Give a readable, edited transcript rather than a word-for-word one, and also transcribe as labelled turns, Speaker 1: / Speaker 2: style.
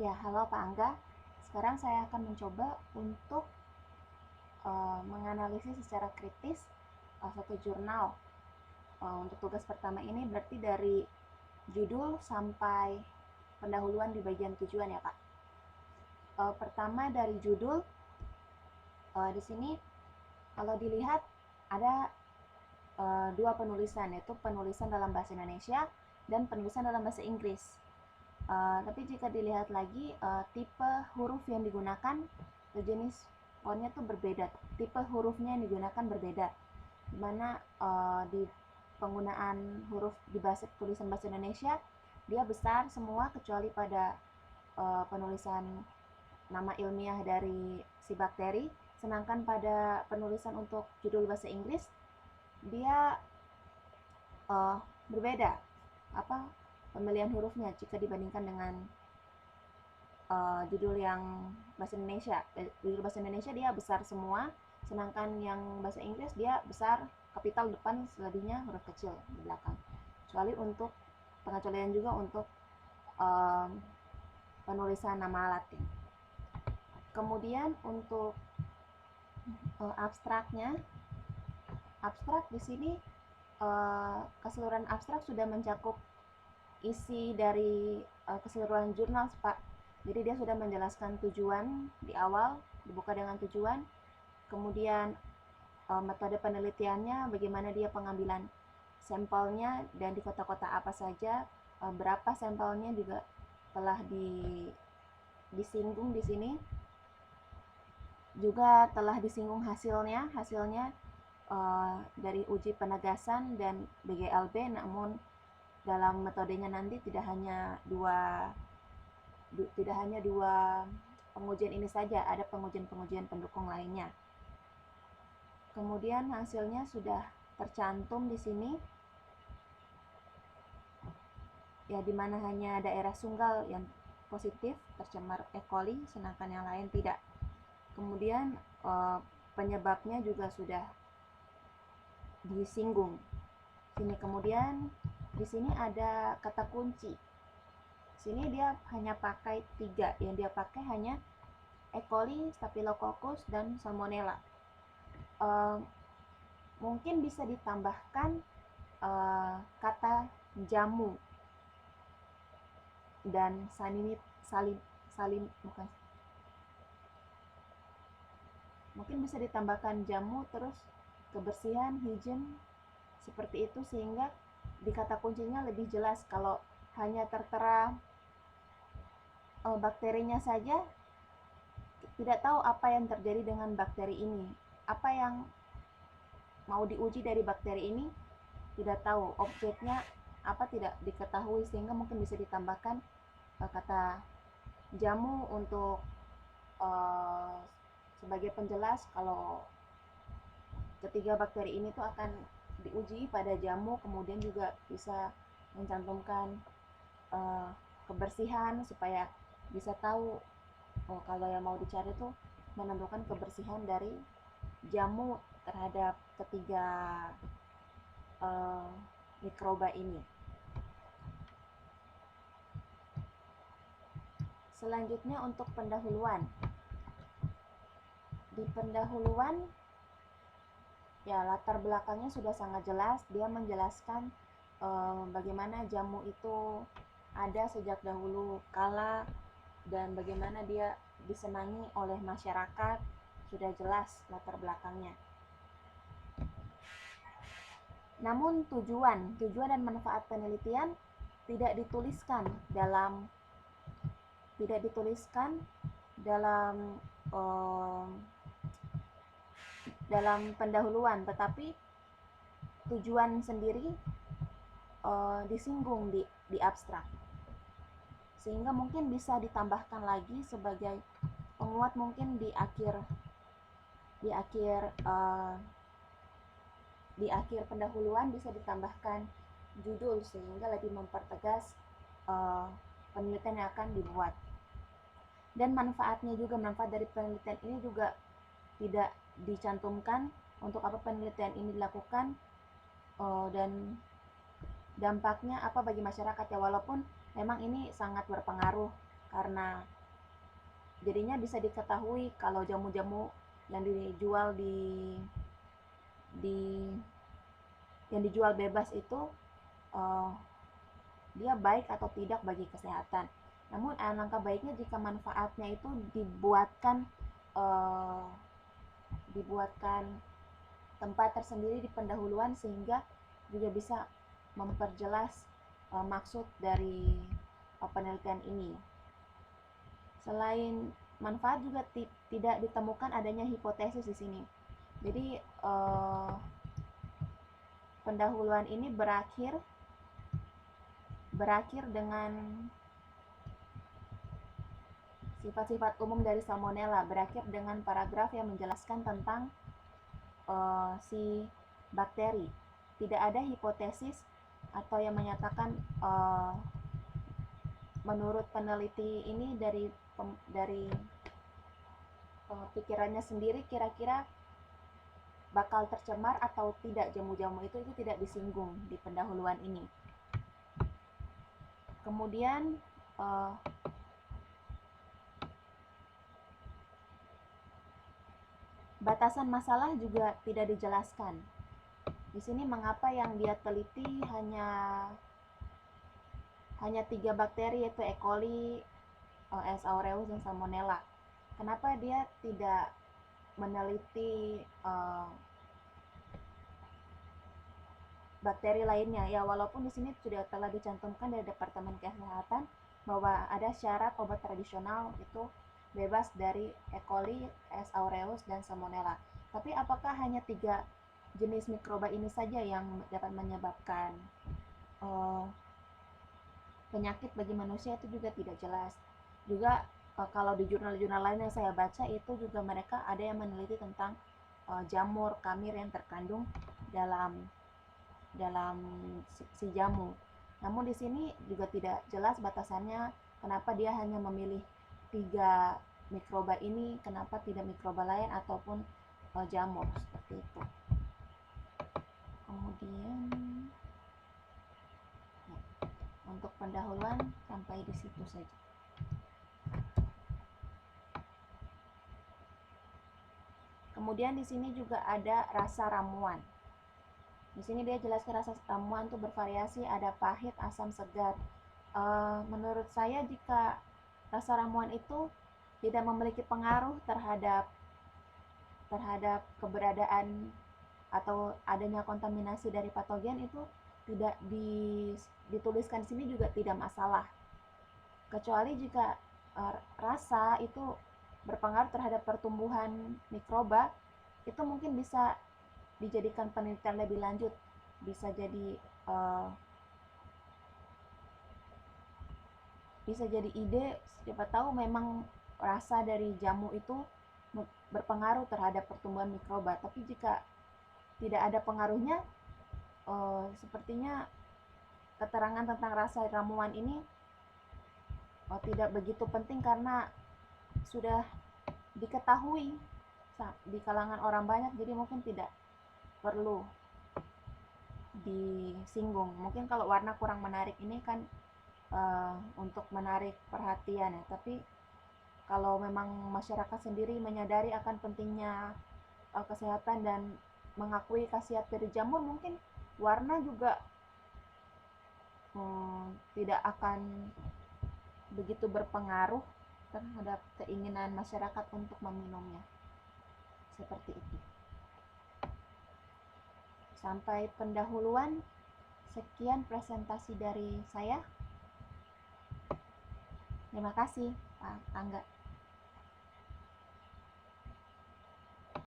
Speaker 1: Ya, halo Pak Angga. Sekarang saya akan mencoba untuk menganalisis secara kritis satu jurnal. Untuk tugas pertama ini berarti dari judul sampai pendahuluan di bagian tujuan ya Pak. Pertama dari judul, di sini kalau dilihat ada dua penulisan, yaitu penulisan dalam bahasa Indonesia dan penulisan dalam bahasa Inggris. Tapi jika dilihat lagi, tipe huruf yang digunakan, jenis fontnya tuh berbeda, tipe hurufnya yang digunakan berbeda, dimana di penggunaan huruf di tulisan bahasa Indonesia dia besar semua kecuali pada penulisan nama ilmiah dari si bakteri, sedangkan pada penulisan untuk judul bahasa Inggris dia berbeda pemilihan hurufnya jika dibandingkan dengan judul yang bahasa Indonesia. Judul bahasa Indonesia dia besar semua, sedangkan yang bahasa Inggris dia besar kapital depan, selebihnya huruf kecil di belakang. Kecuali untuk pengecualian juga untuk penulisan nama Latin. Kemudian untuk abstraknya, abstrak di sini keseluruhan abstrak sudah mencakup isi dari keseluruhan jurnal, Pak. Jadi dia sudah menjelaskan tujuan di awal, dibuka dengan tujuan, kemudian metode penelitiannya, bagaimana dia pengambilan sampelnya dan di kota-kota apa saja, berapa sampelnya juga telah disinggung di sini. Juga telah disinggung hasilnya dari uji penegasan dan BGLB, namun dalam metodenya nanti tidak hanya dua pengujian ini saja, ada pengujian pendukung lainnya. Kemudian hasilnya sudah tercantum di sini, ya, dimana hanya daerah Sunggal yang positif tercemar E. coli, sedangkan yang lain tidak. Kemudian penyebabnya juga sudah disinggung. Kemudian di sini ada kata kunci. Sini dia hanya pakai 3, yang dia pakai hanya E. coli, Staphylococcus, dan Salmonella. Mungkin bisa ditambahkan kata jamu dan mungkin bisa ditambahkan jamu, terus kebersihan, hygiene, seperti itu, sehingga di kata kuncinya lebih jelas. Kalau hanya tertera bakterinya saja, tidak tahu apa yang terjadi dengan bakteri ini, apa yang mau diuji dari bakteri ini, tidak tahu, objeknya apa tidak diketahui, sehingga mungkin bisa ditambahkan kata jamu untuk sebagai penjelas kalau ketiga bakteri ini tuh akan diuji pada jamu. Kemudian juga bisa mencantumkan kebersihan supaya bisa tahu kalau yang mau dicari tuh menentukan kebersihan dari jamu terhadap ketiga mikroba ini. Selanjutnya untuk pendahuluan. Di pendahuluan, ya, latar belakangnya sudah sangat jelas. Dia menjelaskan bagaimana jamu itu ada sejak dahulu kala dan bagaimana dia disenangi oleh masyarakat. Sudah jelas latar belakangnya. Namun tujuan dan manfaat penelitian tidak dituliskan dalam pendahuluan, tetapi tujuan sendiri disinggung di abstrak, sehingga mungkin bisa ditambahkan lagi sebagai penguat. Mungkin di akhir pendahuluan bisa ditambahkan judul sehingga lebih mempertegas penelitian yang akan dibuat. Dan manfaatnya juga, manfaat dari penelitian ini juga tidak dicantumkan untuk apa penelitian ini dilakukan dan dampaknya apa bagi masyarakat, ya, walaupun memang ini sangat berpengaruh karena jadinya bisa diketahui kalau jamu-jamu yang dijual di yang dijual bebas itu dia baik atau tidak bagi kesehatan. Namun alangkah baiknya jika manfaatnya itu dibuatkan tempat tersendiri di pendahuluan, sehingga juga bisa memperjelas maksud dari penelitian ini. Selain manfaat juga tidak ditemukan adanya hipotesis di sini. Jadi pendahuluan ini berakhir dengan sifat-sifat umum dari Salmonella, berakhir dengan paragraf yang menjelaskan tentang si bakteri. Tidak ada hipotesis atau yang menyatakan menurut peneliti ini dari pikirannya sendiri kira-kira bakal tercemar atau tidak jamu-jamu itu tidak disinggung di pendahuluan ini. Kemudian batasan masalah juga tidak dijelaskan. Di sini mengapa yang dia teliti hanya 3 bakteri, yaitu E. coli, S. aureus, dan Salmonella. Kenapa dia tidak meneliti bakteri lainnya? Ya, walaupun di sini sudah telah dicantumkan dari Departemen Kesehatan bahwa ada syarat obat tradisional itu bebas dari E. coli, S. aureus, dan Salmonella. Tapi apakah hanya 3 jenis mikroba ini saja yang dapat menyebabkan penyakit bagi manusia? Itu juga tidak jelas. Juga kalau di jurnal-jurnal lain yang saya baca itu juga mereka ada yang meneliti tentang jamur kamir yang terkandung dalam si jamu. Namun di sini juga tidak jelas batasannya, kenapa dia hanya memilih 3 mikroba ini, kenapa tidak mikroba lain ataupun jamur, seperti itu. Kemudian untuk pendahuluan sampai di situ saja. Kemudian di sini juga ada rasa ramuan. Di sini dia jelaskan rasa ramuan itu bervariasi, ada pahit, asam, segar. Menurut saya jika rasa ramuan itu tidak memiliki pengaruh terhadap keberadaan atau adanya kontaminasi dari patogen, itu tidak dituliskan di sini juga tidak masalah. Kecuali jika rasa itu berpengaruh terhadap pertumbuhan mikroba, itu mungkin bisa dijadikan penelitian lebih lanjut. Bisa jadi ide, siapa tahu memang rasa dari jamu itu berpengaruh terhadap pertumbuhan mikroba. Tapi jika tidak ada pengaruhnya, sepertinya keterangan tentang rasa ramuan ini tidak begitu penting, karena sudah diketahui di kalangan orang banyak, jadi mungkin tidak perlu disinggung. Mungkin kalau warna kurang menarik ini kan untuk menarik perhatian ya, tapi kalau memang masyarakat sendiri menyadari akan pentingnya kesehatan dan mengakui khasiat dari jamur, mungkin warna juga tidak akan begitu berpengaruh terhadap keinginan masyarakat untuk meminumnya. Seperti itu. Sampai pendahuluan, sekian presentasi dari saya. Terima kasih, Pak Angga.